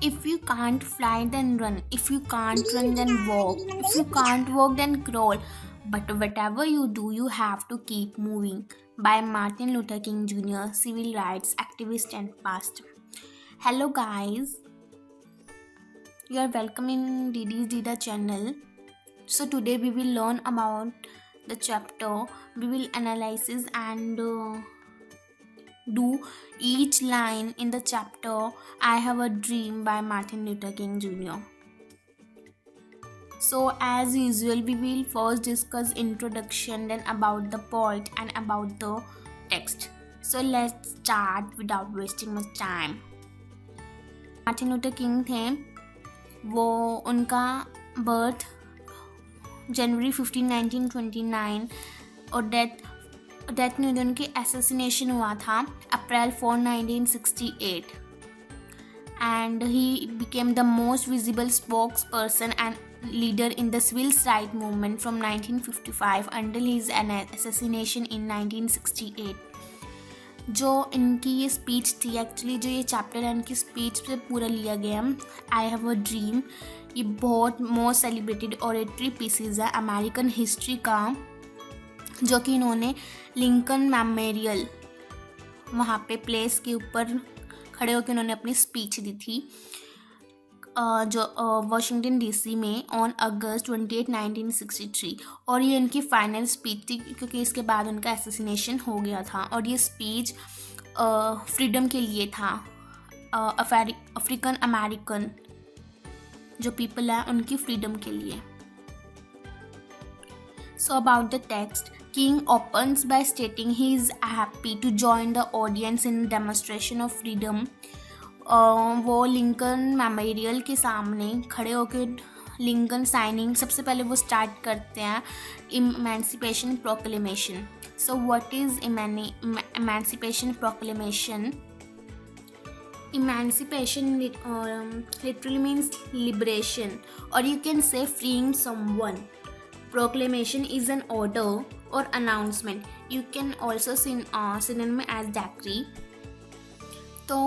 If you can't fly, then run. If you can't run, then walk. If you can't walk, then crawl. But whatever you do, you have to keep moving. By Martin Luther King Jr., civil rights activist and past. Hello, guys. You are welcome in Didi's Dida channel. So today we will learn about the chapter. We will analyze and do each line in the chapter I Have a Dream by Martin Luther King Jr. So as usual, we will first discuss introduction, then about the poet and about the text. So let's start without wasting much time. Martin Luther king थे, वो उनका birth जनवरी 15, 1929 और death नहीं हुई, उनकी assassination हुआ था अप्रैल 4, 1968 and he became the most visible spokesperson and leader in the civil rights movement from 1955 until his assassination in 1968. जो इनकी ये स्पीच थी, एक्चुअली जो ये चैप्टर है इनकी स्पीच से पूरा लिया गया, आई हैव अ ड्रीम, ये बहुत मोस्ट सेलिब्रेटेड ऑरेटरी पीसेस है अमेरिकन हिस्ट्री का, जो कि इन्होंने लिंकन मेमोरियल वहाँ पे प्लेस के ऊपर खड़े होकर उन्होंने अपनी स्पीच दी थी, जो वाशिंगटन डीसी में ऑन अगस्त 28, 1963, और ये इनकी फाइनल स्पीच थी क्योंकि इसके बाद उनका असैसिनेशन हो गया था। और ये स्पीच फ्रीडम के लिए था, अफ्रीकन अमेरिकन जो पीपल है उनकी फ्रीडम के लिए। So about the text, King opens by stating he is happy to join the audience in demonstration of freedom. वो लिंकन मेमोरियल के सामने खड़े होकर लिंकन साइनिंग, सबसे पहले वो स्टार्ट करते हैं emancipation proclamation. So what is emancipation proclamation? Emancipation literally means liberation, or you can say freeing someone. Proclamation is an order or announcement. You can also synonym as decree. तो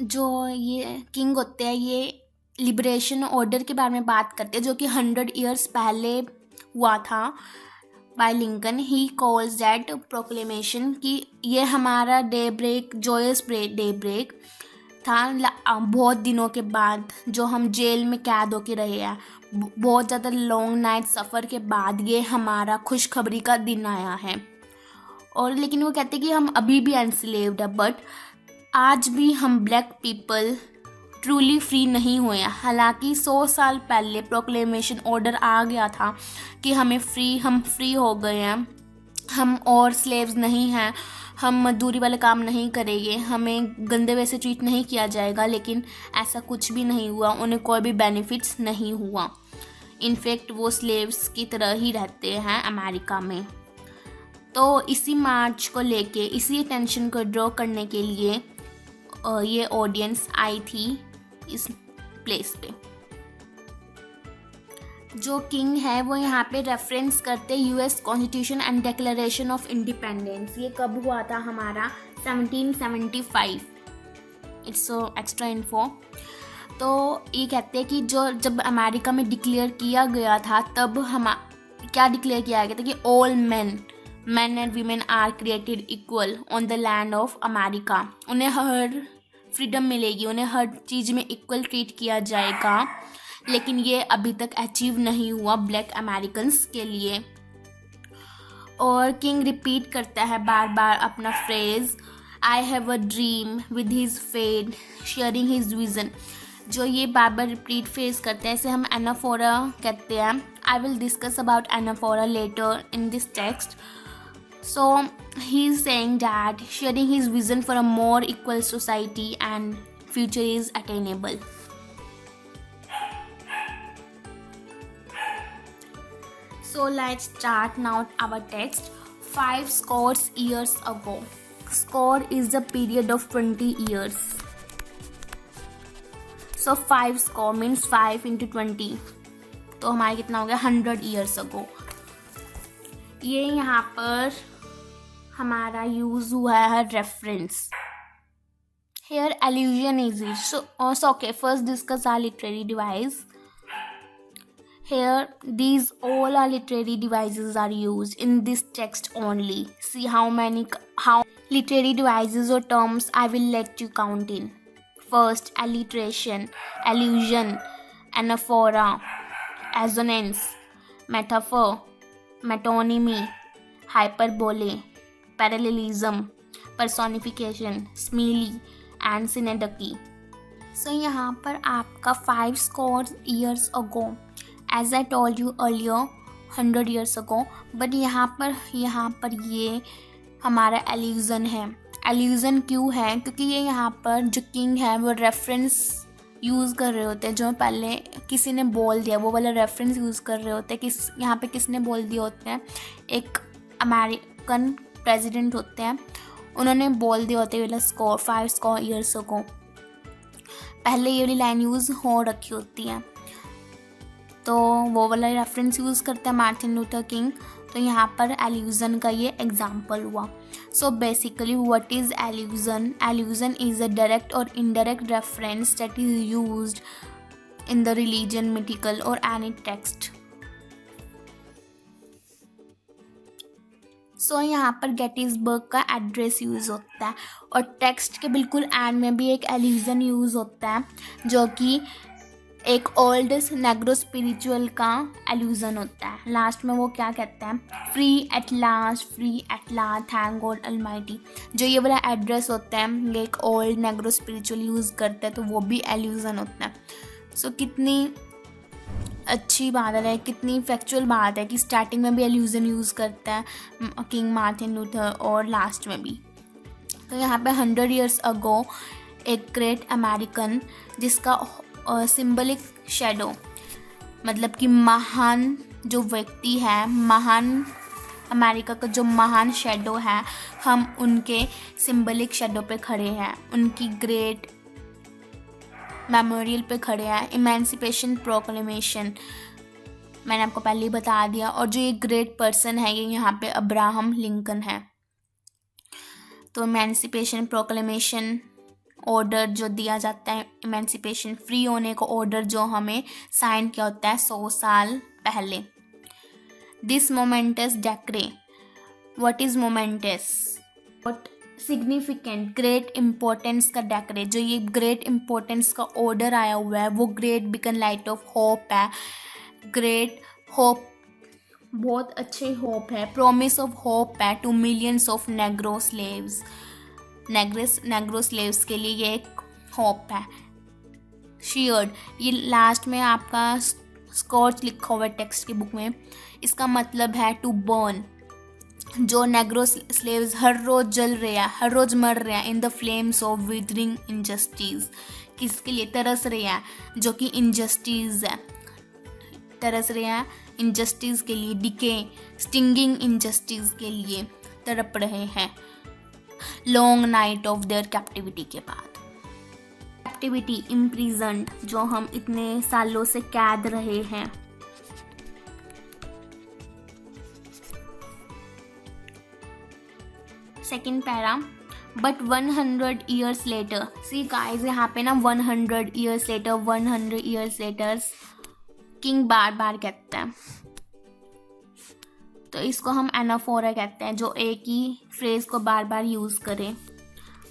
जो ये king होते हैं ये liberation order के बारे में बात करते हैं, जो कि 100 years पहले हुआ था by Lincoln. He calls that proclamation कि ये हमारा day break, joyous day break था, बहुत दिनों के बाद जो हम जेल में कैद होके रहे हैं, बहुत ज़्यादा लॉन्ग नाइट सफ़र के बाद ये हमारा खुशखबरी का दिन आया है। और लेकिन वो कहते हैं कि हम अभी भी एनस्लेव्ड है, बट आज भी हम ब्लैक पीपल ट्रूली फ्री नहीं हुए हैं। हालांकि 100 साल पहले प्रोक्लेमेशन ऑर्डर आ गया था कि हम फ्री हो गए हैं, हम और स्लेव्स नहीं हैं, हम मजदूरी वाले काम नहीं करेंगे, हमें गंदे वैसे ट्रीट नहीं किया जाएगा, लेकिन ऐसा कुछ भी नहीं हुआ, उन्हें कोई भी बेनिफिट्स नहीं हुआ। इनफैक्ट वो स्लेव्स की तरह ही रहते हैं अमेरिका में। तो इसी मार्च को लेके, इसी टेंशन को ड्रॉ करने के लिए ये ऑडियंस आई थी इस प्लेस पे। जो किंग है वो यहाँ पे रेफरेंस करते US constitution and declaration of independence. ये कब हुआ था हमारा? 1775। It's extra info. तो ये कहते हैं कि जब अमेरिका में डिक्लेयर किया गया था, तब हम क्या डिक्लेयर किया गया था कि all man and women are created equal on the land of America. उन्हें हर फ्रीडम मिलेगी, उन्हें हर चीज़ में इक्वल ट्रीट किया जाएगा, लेकिन ये अभी तक अचीव नहीं हुआ ब्लैक अमेरिकन्स के लिए। और किंग रिपीट करता है बार बार अपना phrase I have a dream with his fade sharing his vision. जो ये बार बार रिपीट फ्रेज करते हैं, इसे हम एनाफोरा कहते हैं। I will discuss about anaphora later in this text. So he is saying that sharing his vision for a more equal society and future is attainable. So let's start now our text. 5 scores years ago. Score is the period of 20 years. So 5 score means 5 into 20. तो हमारे कितना हो गया? 100 years ago. ये यहाँ पर हमारा use हुआ है reference. Here allusion is used. So okay, first discuss our literary device. Here, these all our literary devices are used in this text only. See how literary devices or terms I will let you count in. First, alliteration, allusion, anaphora, assonance, metaphor, metonymy, hyperbole, parallelism, personification, simile and synecdoche. So यहाँ पर आपका 5 scores years ago, as I told you earlier, 100 years ago, but यहाँ पर ये हमारा allusion है. allusion क्यों है? क्योंकि ये यहाँ पर जो king है वो reference यूज़ कर रहे होते हैं, जो पहले किसी ने बोल दिया वो वाला रेफरेंस यूज़ कर रहे होते हैं. यहाँ पे किसने बोल दिया होते हैं? एक अमेरिकन प्रेसिडेंट होते हैं, उन्होंने बोल दिया होते हैं 5 score years ago. पहले ये वाली लाइन यूज़ हो रखी होती है, तो वो वाला रेफरेंस यूज़ करते हैं मार्टिन लूथर किंग. तो यहाँ पर एल्यूज़न का ये एग्जाम्पल हुआ. So basically what is allusion? Allusion is a direct और indirect reference that is used in the religion, mythical और एनी टेक्स्ट. सो यहाँ पर गेटिसबर्ग का एड्रेस यूज़ होता है और टेक्स्ट के बिल्कुल एंड में भी एक एल्यूज़न यूज़ होता है, जो कि एक ओल्ड नेग्रो स्पिरिचुअल का एल्यूज़न होता है. लास्ट में वो क्या कहते हैं? Free at last, thank God Almighty. जो ये वाला एड्रेस होता है ये एक ओल्ड नेग्रो स्पिरिचुअल यूज़ करते हैं, तो वो भी एल्यूज़न होता है. सो कितनी अच्छी बात है, कितनी फैक्चुअल बात है कि स्टार्टिंग में भी एल्यूज़न यूज़ करता है किंग मार्टिन लूथर और लास्ट में भी. तो यहाँ पे 100 years ago एक ग्रेट अमेरिकन जिसका सिंबलिक शेडो, मतलब कि महान जो व्यक्ति है, महान अमेरिका का जो महान शेडो है, हम उनके सिंबलिक शेडो पे खड़े हैं, उनकी ग्रेट मेमोरियल पे खड़े हैं. इमेंसिपेशन प्रोक्लेमेशन मैंने आपको पहले ही बता दिया. और जो ये ग्रेट पर्सन है ये यहाँ पे अब्राहम लिंकन है. तो इमेंसिपेशन प्रोक्लेमेशन ऑर्डर जो दिया जाता है, इमेंसिपेशन फ्री होने को ऑर्डर जो हमें साइन किया होता है 100 साल पहले. This momentous decree. What is momentous? What significant, great importance का डेक्रे. जो ये ग्रेट इम्पोर्टेंस का ऑर्डर आया हुआ है वो great beacon light of hope है. ग्रेट होप, बहुत अच्छे होप है, प्रॉमिस ऑफ होप है to millions of negro slaves. Negro slaves के लिए ये एक होप है. शीयर्ड, ये लास्ट में आपका स्कॉच लिखा हुआ है टेक्स्ट की बुक में. इसका मतलब है टू बर्न. जो नेग्रो स्लेव्स हर रोज़ जल रहे हैं, हर रोज़ मर रहे हैं in the flames of withering injustice. किसके लिए तरस रहे हैं? जो कि इनजस्टिस है, तरस रहे हैं इनजस्टिस के लिए, डिके स्टिंगिंग इनजस्टिस के लिए तड़प रहे हैं long night of their captivity के बाद. कैप्टिविटी, इम्प्रिजन्ड, जो हम इतने सालों से कैद रहे हैं. Second para, but 100 years later. See guys यहाँ पे ना 100 years later, 100 years later King बार बार कहते हैं, तो इसको हम एनाफोरा कहते हैं, जो एक ही फ्रेज को बार बार यूज़ करें.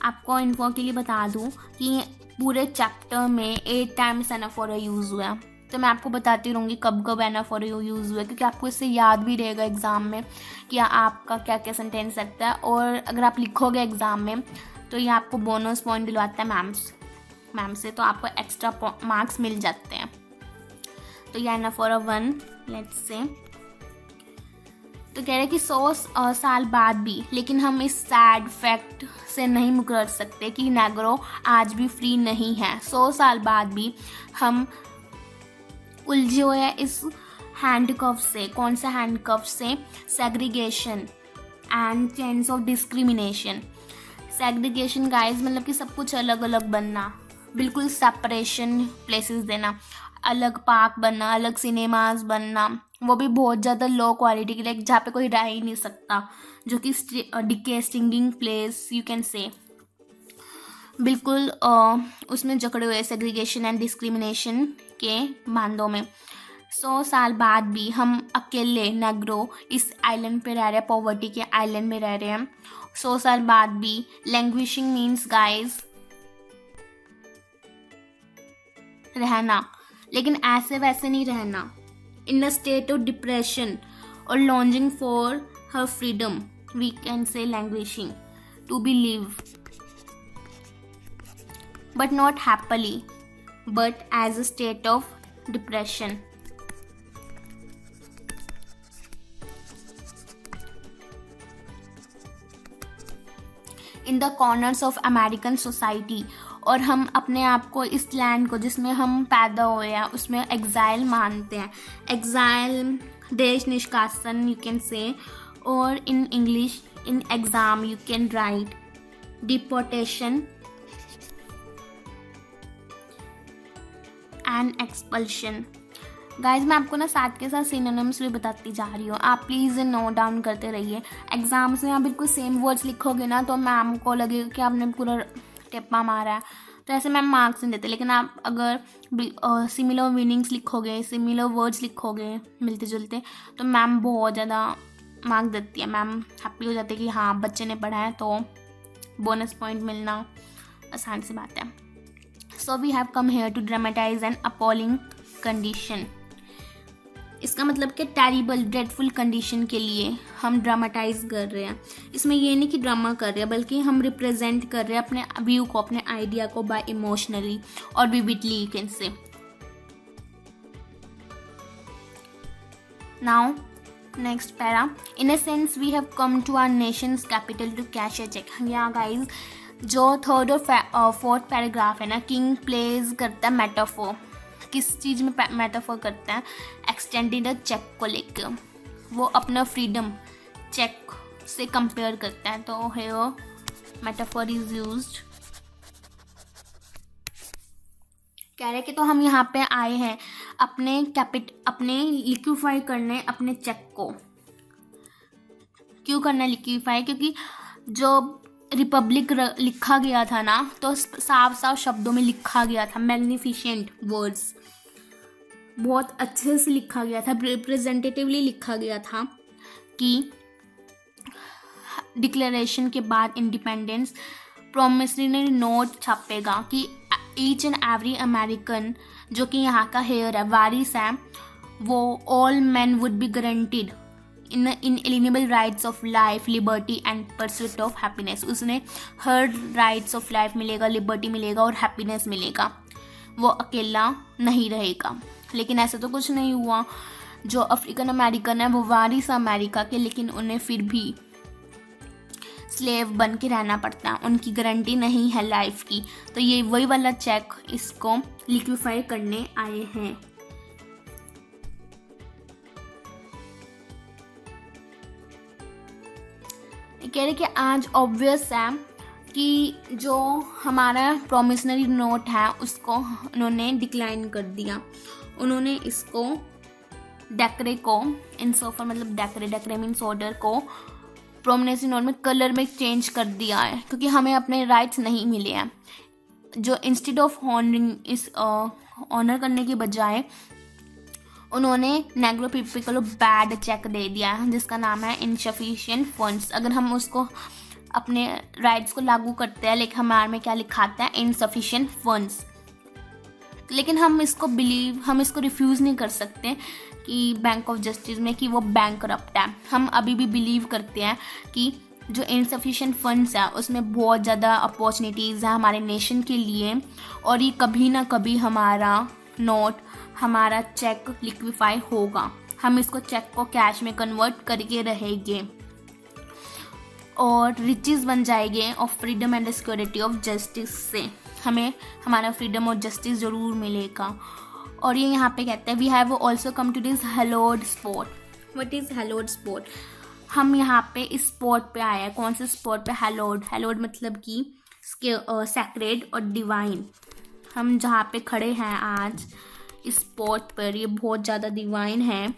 आपको इन्फो के लिए बता दूं कि पूरे चैप्टर में 8 times एनाफोरा यूज़ हुआ है. तो मैं आपको बताती रहूँगी कब कब एनाफोरा यूज़ हुआ है, क्योंकि आपको इससे याद भी रहेगा एग्ज़ाम में कि आपका क्या क्या सेंटेंस लगता है. और अगर आप लिखोगे एग्ज़ाम में तो ये आपको बोनस पॉइंट दिलवाता है मैम से, तो आपको एक्स्ट्रा मार्क्स मिल जाते हैं. तो ये एनाफोरा 1 लेट्स से. तो कह रहे कि 100 साल बाद भी, लेकिन हम इस सैड फैक्ट से नहीं मुकर सकते कि नेग्रो आज भी फ्री नहीं है. 100 साल बाद भी हम उलझे हुए हैं इस हैंडकफ से. कौन सा हैंडकफ से? Segregation and chains of discrimination. Segregation guys मतलब कि सब कुछ अलग अलग बनना, बिल्कुल सेपरेशन प्लेसेस देना, अलग पार्क बनना, अलग सिनेमाज बनना, वो भी बहुत ज़्यादा लो क्वालिटी के लिए, जहाँ पे कोई रह ही नहीं सकता, जो कि decay stinging place you can से. बिल्कुल उसमें जकड़े हुए सेग्रीगेशन एंड डिस्क्रिमिनेशन के बांधों में। 100 साल बाद भी हम अकेले नेग्रो इस आइलैंड पे रह रहे हैं, पॉवर्टी के आइलैंड में रह रहे हैं। 100 साल बाद भी लैंग्विशिंग मीन्स गाइस रहना, लेकिन ऐसे वैसे नहीं रहना। In a state of depression और longing for her freedom we can say languishing to be live but not happily, but as a state of depression. In the corners of American society, और हम अपने आप को इस land को जिसमें हम पैदा हुए हैं उसमें एग्जाइल मानते हैं। एग्जाइल देश निष्कासन यू कैन से, और in English in exam you can write deportation and expulsion. Guys मैं आपको ना साथ के साथ सिनोनिम्स भी बताती जा रही हूँ, आप प्लीज़ नोट डाउन करते रहिए। एग्जाम्स में आप बिल्कुल सेम वर्ड्स लिखोगे ना तो मैम को लगेगा कि आपने पूरा टेप्पा मारा है, तो ऐसे मैम मार्क्स नहीं देते। लेकिन आप अगर सिमिलर मीनिंग्स लिखोगे, सिमिलर वर्ड्स लिखोगे मिलते जुलते, तो मैम बहुत ज़्यादा मार्क्स देती है। मैम हैप्पी हो जाती है कि हाँ बच्चे ने पढ़ा है, तो बोनस पॉइंट मिलना आसान सी बात है। So we have come here to dramatize an appalling condition. इसका मतलब कि टेरिबल ड्रेडफुल कंडीशन के लिए हम ड्रामाटाइज कर रहे हैं। इसमें ये नहीं कि ड्रामा कर रहे हैं, बल्कि हम रिप्रेजेंट कर रहे हैं अपने व्यू को, अपने आइडिया को बाय इमोशनली और vividly you can say. Now next para, in a sense we have come to our nation's capital to cash a cheque. या गाइज जो थर्ड और फोर्थ पैराग्राफ है ना, किंग प्लेज करता है मेटाफोर। किस चीज़ में मेटाफोर करता है? एक्सटेंडेड चेक को लेकर, वो अपना फ्रीडम चेक से कंपेयर करता है। तो हेयर मेटाफोर इज यूज्ड। कह रहे कि तो हम यहाँ पे आए हैं अपने लिक्विफाई करने अपने चेक को। क्यों करना लिक्विफाई? क्योंकि जो रिपब्लिक लिखा गया था ना, तो साफ साफ शब्दों में लिखा गया था, मैग्निफिशेंट वर्ड्स, बहुत अच्छे से लिखा गया था, रिप्रेजेंटेटिवली लिखा गया था कि डिक्लेरेशन के बाद इंडिपेंडेंस प्रोमिसरी नोट छापेगा कि ईच एंड एवरी अमेरिकन जो कि यहाँ का हेयर है, वारिस है, वो all man would be guaranteed ineligible rights of life, liberty and pursuit of happiness. उसने हर राइट्स ऑफ लाइफ मिलेगा, लिबर्टी मिलेगा और हैप्पीनेस मिलेगा। वो अकेला नहीं रहेगा। लेकिन ऐसा तो कुछ नहीं हुआ। जो अफ्रीकन अमेरिकन है वो वारिस अमेरिका के, लेकिन उन्हें फिर भी स्लेव बन के रहना पड़ता है, उनकी गारंटी नहीं है लाइफ की। तो ये वही वाला चेक इसको लिक्विफाई करने आए हैं। कह रहे कि आज ऑब्वियस है कि जो हमारा प्रोमिसनरी नोट है उसको उन्होंने डिक्लाइन कर दिया। उन्होंने इसको डेक्रे को इंसोफर मतलब डेक्रे मीन्स ऑर्डर को प्रोमिनेंसी नोट में कलर में चेंज कर दिया है, क्योंकि हमें अपने राइट्स नहीं मिले हैं। जो इंस्टेड ऑफ ऑनरिंग इस ऑनर करने के बजाय उन्होंने नेग्रो पीपल को बैड चेक दे दिया है, जिसका नाम है इनसफिशिएंट फंड्स। अगर हम उसको अपने राइट्स को लागू करते हैं, लेकिन हमारे में क्या लिखा आता है? Insufficient funds. लेकिन हम इसको रिफ्यूज़ नहीं कर सकते कि बैंक ऑफ जस्टिस में कि वो बैंकरप्ट है। हम अभी भी बिलीव करते हैं कि जो इनसफिशिएंट फंड्स है उसमें बहुत ज़्यादा अपॉर्चुनिटीज़ है हमारे नेशन के लिए, और ये कभी ना कभी हमारा नोट, हमारा चेक लिक्विफाई होगा। हम इसको चेक को कैश में कन्वर्ट करके रहेंगे और रिचेस बन जाएंगे of freedom and security of justice से। हमें हमारा फ्रीडम और जस्टिस ज़रूर मिलेगा। और ये यहाँ पे कहते हैं we have also come to this hallowed spot. What is hallowed spot? हम यहाँ पे इस स्पॉट पे आए हैं। कौन से स्पॉट पे? हैलोड मतलब कि सैक्रेड और डिवाइन। हम जहाँ पे खड़े हैं आज इस स्पॉट पर, ये बहुत ज़्यादा डिवाइन है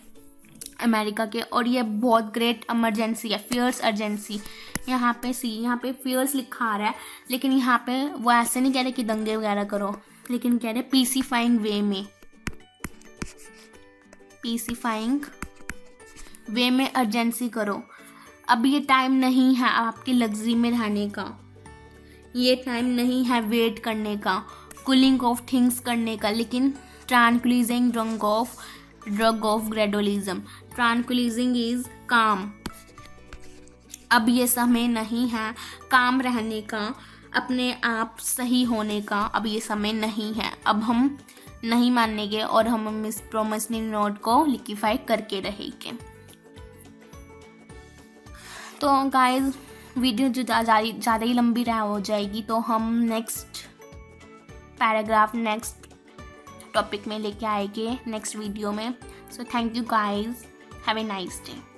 अमेरिका के, और ये बहुत ग्रेट इमरजेंसी है, फियर्स अर्जेंसी यहाँ पे सी, यहाँ पे फियर्स लिखा आ रहा है, लेकिन यहाँ पे वो ऐसे नहीं कह रहे कि दंगे वगैरह करो, लेकिन कह रहे पीसीफाइंग वे में, पीसीफाइंग वे में अर्जेंसी करो। अब ये टाइम नहीं है आपकी लग्जरी में रहने का, ये टाइम नहीं है वेट करने का, कूलिंग ऑफ थिंग्स करने का, लेकिन ट्रैंक्विलाइजिंग ड्रग ऑफ ग्रेडुअलिज्म, ट्रैंक्विलाइजिंग इज काम। अब ये समय नहीं है काम रहने का, अपने आप सही होने का, अब ये समय नहीं है। अब हम नहीं मानेंगे और हम इस प्रोमिसरी नोट को लिक्विफाई करके रहेंगे। तो गाइस वीडियो जो ज़्यादा ही लंबी हो जाएगी, तो हम नेक्स्ट पैराग्राफ नेक्स्ट टॉपिक में लेके आएंगे नेक्स्ट वीडियो में। So thank you guys, have a nice day.